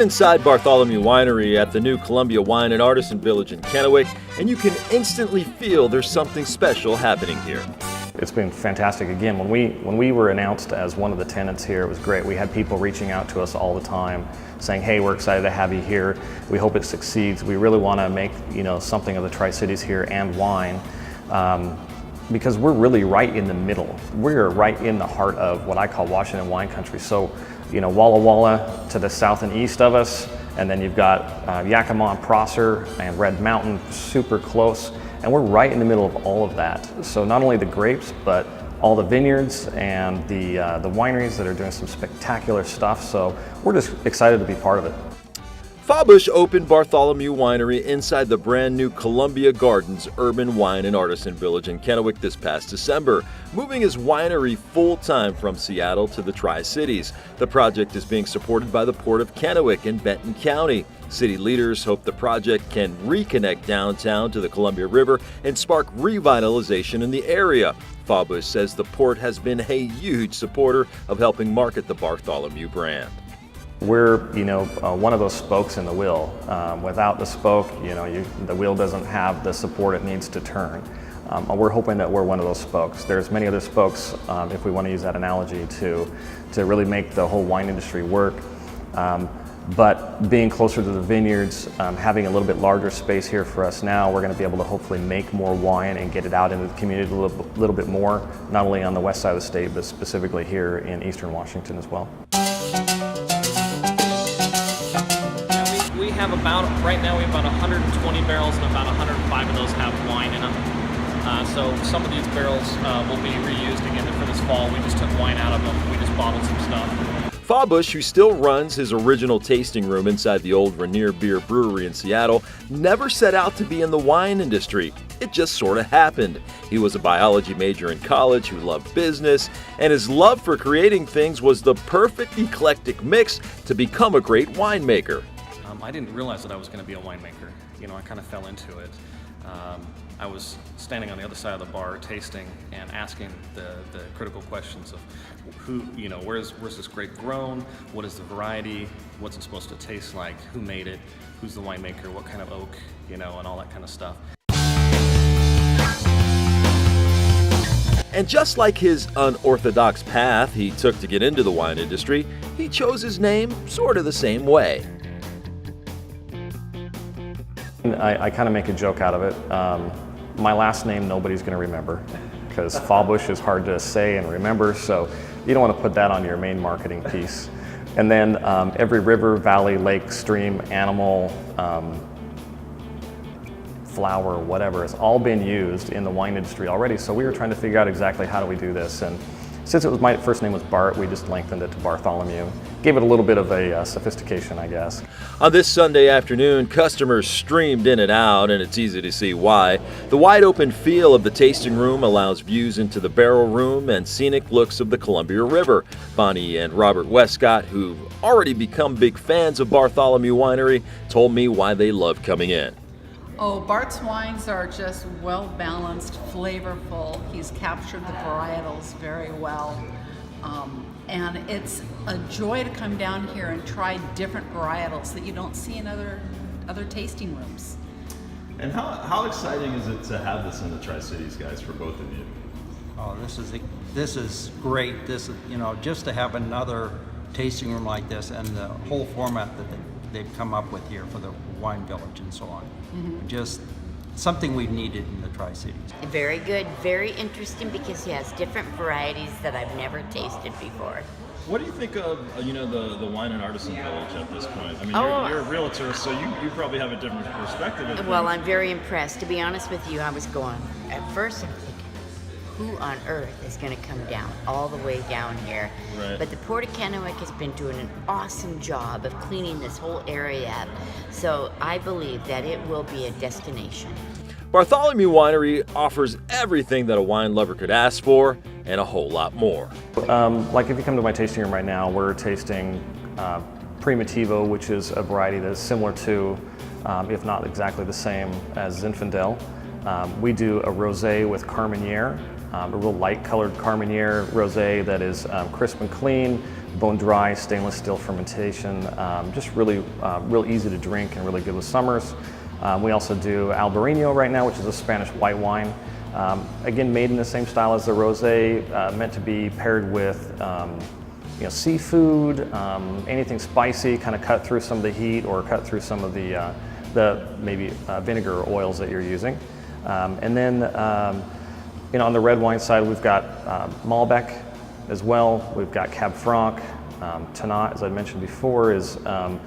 inside Bartholomew Winery at the new Columbia Wine and Artisan Village in Kennewick, and you can instantly feel there's something special happening here. It's been fantastic. Again, when we were announced as one of the tenants here, it was great. We had people reaching out to us all the time saying, hey, we're excited to have you here. We hope it succeeds. We really want to make something of the Tri-Cities here and wine. Because we're really right in the middle. We're right in the heart of what I call Washington wine country. So, Walla Walla to the south and east of us, and then you've got Yakima and Prosser and Red Mountain super close, and we're right in the middle of all of that. So not only the grapes, but all the vineyards and the wineries that are doing some spectacular stuff. So we're just excited to be part of it. Fawbush opened Bartholomew Winery inside the brand new Columbia Gardens Urban Wine and Artisan Village in Kennewick this past December, moving his winery full-time from Seattle to the Tri-Cities. The project is being supported by the Port of Kennewick in Benton County. City leaders hope the project can reconnect downtown to the Columbia River and spark revitalization in the area. Fawbush says the port has been a huge supporter of helping market the Bartholomew brand. We're, one of those spokes in the wheel. Without the spoke, the wheel doesn't have the support it needs to turn. We're hoping that we're one of those spokes. There's many other spokes, if we want to use that analogy, to really make the whole wine industry work. But being closer to the vineyards, having a little bit larger space here for us now, we're going to be able to hopefully make more wine and get it out into the community a little bit more, not only on the west side of the state, but specifically here in eastern Washington as well. We have right now we have about 120 barrels, and about 105 of those have wine in them. So some of these barrels will be reused again for this fall. We just took wine out of them. We just bottled some stuff. Fawbush, who still runs his original tasting room inside the old Rainier Beer Brewery in Seattle, never set out to be in the wine industry. It just sort of happened. He was a biology major in college who loved business, and his love for creating things was the perfect eclectic mix to become a great winemaker. I didn't realize that I was going to be a winemaker. I kind of fell into it. I was standing on the other side of the bar tasting and asking the critical questions of where's this grape grown, what is the variety, what's it supposed to taste like, who made it, who's the winemaker, what kind of oak, and all that kind of stuff. And just like his unorthodox path he took to get into the wine industry, he chose his name sort of the same way. I kind of make a joke out of it. My last name nobody's going to remember because Fawbush is hard to say and remember, so you don't want to put that on your main marketing piece. And then every river, valley, lake, stream, animal, flower, whatever, has all been used in the wine industry already, so we were trying to figure out exactly how do we do this. And since my first name was Bart, we just lengthened it to Bartholomew. Gave it a little bit of a sophistication, I guess. On this Sunday afternoon, customers streamed in and out, and it's easy to see why. The wide open feel of the tasting room allows views into the barrel room and scenic looks of the Columbia River. Bonnie and Robert Westcott, who've already become big fans of Bartholomew Winery, told me why they love coming in. Oh, Bart's wines are just well-balanced, flavorful. He's captured the varietals very well. And it's a joy to come down here and try different varietals that you don't see in other tasting rooms. And how exciting is it to have this in the Tri-Cities, guys, for both of you? Oh, this is great. This is, just to have another tasting room like this and the whole format that they've come up with here for the wine village and so on. Mm-hmm. Just something we've needed in the Tri-Cities. Very good, very interesting because he has different varieties that I've never tasted before. What do you think of the wine and artisan village at this point? I mean, you're a realtor, so you probably have a different perspective of Well, I'm very impressed. To be honest with you, I was going, at first I'm thinking, who on earth is going to come down all the way down here? Right. But the Port of Kennewick has been doing an awesome job of cleaning this whole area up. So I believe that it will be a destination. Bartholomew Winery offers everything that a wine lover could ask for and a whole lot more. Like if you come to my tasting room right now, we're tasting Primitivo, which is a variety that is similar to, if not exactly the same as Zinfandel. We do a rosé with Carmenere, a real light colored Carmenere rosé that is crisp and clean, bone dry stainless steel fermentation, just really real easy to drink and really good with summers. We also do Albarino right now, which is a Spanish white wine. Again, made in the same style as the rosé, meant to be paired with seafood, anything spicy, kind of cut through some of the heat or cut through some of the maybe vinegar or oils that you're using. And then on the red wine side, we've got Malbec as well. We've got Cab Franc. Tannat, as I mentioned before, is a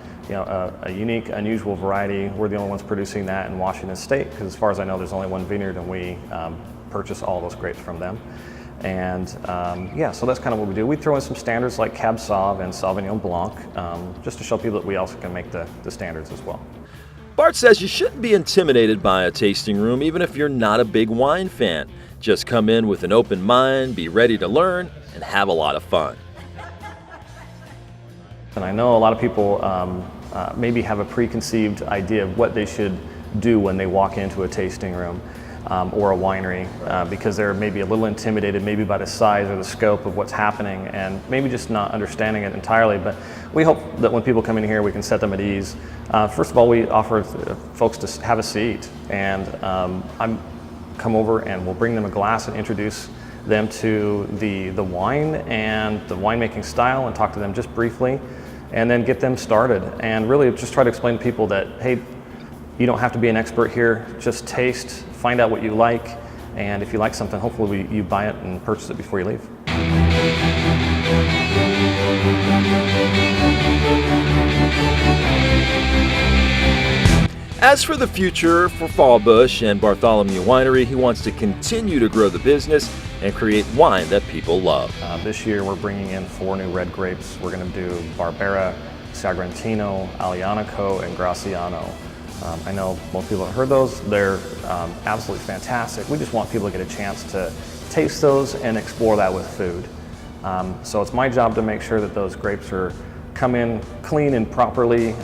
unique, unusual variety. We're the only ones producing that in Washington State, because as far as I know, there's only one vineyard, and we purchase all those grapes from them. And so that's kind of what we do. We throw in some standards like Cab Sauv and Sauvignon Blanc, just to show people that we also can make the standards as well. Bart says you shouldn't be intimidated by a tasting room, even if you're not a big wine fan. Just come in with an open mind, be ready to learn, and have a lot of fun. And I know a lot of people maybe have a preconceived idea of what they should do when they walk into a tasting room or a winery, because they're maybe a little intimidated maybe by the size or the scope of what's happening, and maybe just not understanding it entirely. But we hope that when people come in here, we can set them at ease. First of all, we offer folks to have a seat, and come over and we'll bring them a glass and introduce them to the wine and the winemaking style, and talk to them just briefly, and then get them started. And really just try to explain to people that, hey, you don't have to be an expert here. Just taste, find out what you like, and if you like something, hopefully you buy it and purchase it before you leave. As for the future for Fallbush and Bartholomew Winery, he wants to continue to grow the business and create wine that people love. This year we're bringing in 4 new red grapes. We're going to do Barbera, Sagrantino, Aglianico, and Graciano. I know most people have heard those. They're absolutely fantastic. We just want people to get a chance to taste those and explore that with food. So it's my job to make sure that those grapes come in clean and properly.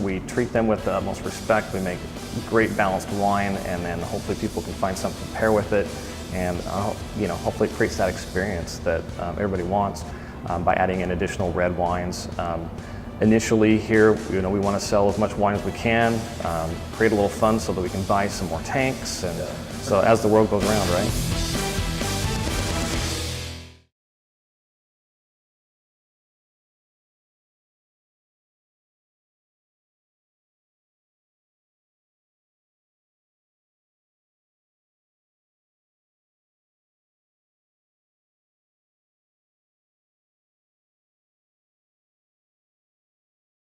We treat them with the utmost respect. We make great balanced wine, and then hopefully people can find something to pair with it, and hopefully it creates that experience that everybody wants by adding in additional red wines. Initially here, we want to sell as much wine as we can, create a little fun so that we can buy some more tanks, and so as the world goes around, right?